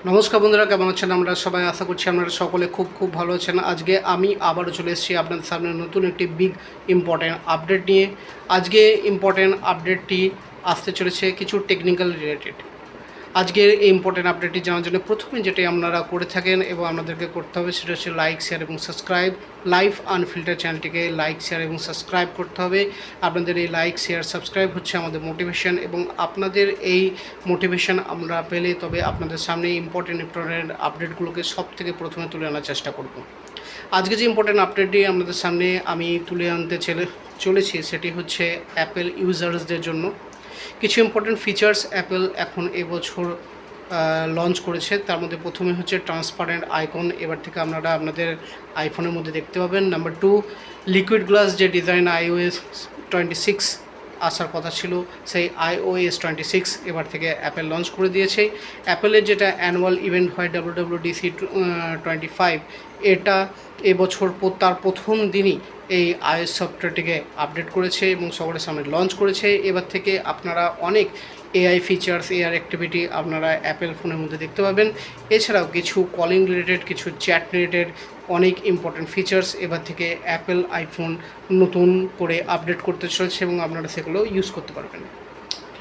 নমস্কার বন্ধুরা, কেমন আছেন? আমরা সবাই আশা করছি আপনারা সকলে খুব ভালো আছেন। আজকে আমি আবারও চলে এসেছি আপনাদের সামনে নতুন একটি বিগ ইম্পর্ট্যান্ট আপডেট নিয়ে। আজকে ইম্পর্ট্যান্ট আপডেটটি আসতে চলেছে কিছু টেকনিক্যাল রিলেটেড। আজকের এই ইম্পর্ট্যান্ট আপডেটটি জানার জন্য প্রথমে যেটি আপনারা করে থাকেন এবং আপনাদেরকে করতে হবে সেটা হচ্ছে লাইক, শেয়ার এবং সাবস্ক্রাইব। লাইফ আনফিল্টার চ্যানেলটিকে লাইক, শেয়ার এবং সাবস্ক্রাইব করতে হবে। আপনাদের এই লাইক, শেয়ার, সাবস্ক্রাইব হচ্ছে আমাদের মোটিভেশন, এবং আপনাদের এই মোটিভেশন আমরা পেলে তবে আপনাদের সামনে ইম্পর্ট্যান্ট আপডেটগুলোকে সব থেকে প্রথমে তুলে আনার চেষ্টা করব। আজকে যে ইম্পর্ট্যান্ট আপডেটটি আপনাদের সামনে আমি তুলে আনতে চলেছি সেটি হচ্ছে অ্যাপেল ইউজার্সদের জন্য কিছু ইম্পর্ট্যান্ট ফিচার্স অ্যাপেল এখন এবছর লঞ্চ করেছে। তার মধ্যে প্রথমে হচ্ছে ট্রান্সপারেন্ট আইকন, এবার থেকে আপনারা আপনাদের আইফোনের মধ্যে দেখতে পাবেন। নাম্বার 2, লিকুইড গ্লাস যে ডিজাইন iOS 26 আসার কথা ছিল, সেই iOS 26 এবার থেকে অ্যাপেল লঞ্চ করে দিয়েছে। অ্যাপেলের যেটা অ্যানুয়াল ইভেন্ট হয় WWDC 25, এটা এবছর তার প্রথম দিনই এই iOS সফটওয়্যারটিকে আপডেট করেছে এবং সকলের সামনে লঞ্চ করেছে। এবার থেকে আপনারা অনেক এআই ফিচার্স, এআর অ্যাক্টিভিটি আপনারা অ্যাপেল ফোনের মধ্যে দেখতে পাবেন। এছাড়াও কিছু কলিং রিলেটেড, কিছু চ্যাট রিলেটেড অনেক ইম্পর্ট্যান্ট ফিচার্স এবার থেকে অ্যাপেল আইফোন নতুন করে আপডেট করতে চলেছে এবং আপনারা সেগুলো ইউজ করতে পারবেন।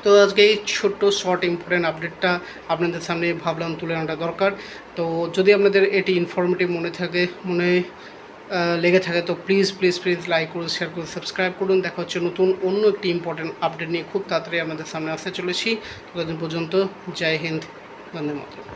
তো আজকে এই ছোট্ট শর্ট ইম্পর্ট্যান্ট আপডেটটা আপনাদের সামনে ভাবলাম তুলে আনাটা দরকার। তো যদি আপনাদের এটি ইনফরমেটিভ মনে লেগে থাকে তো প্লিজ লাইক করুন, শেয়ার করুন, সাবস্ক্রাইব করুন। দেখা হচ্ছে নতুন অন্য একটি ইম্পর্ট্যান্ট আপডেট নিয়ে খুব তাড়াতাড়ি আপনাদের সামনে আসতে চলেছি। ততদিন পর্যন্ত জয় হিন্দ, বন্দে মাতরম।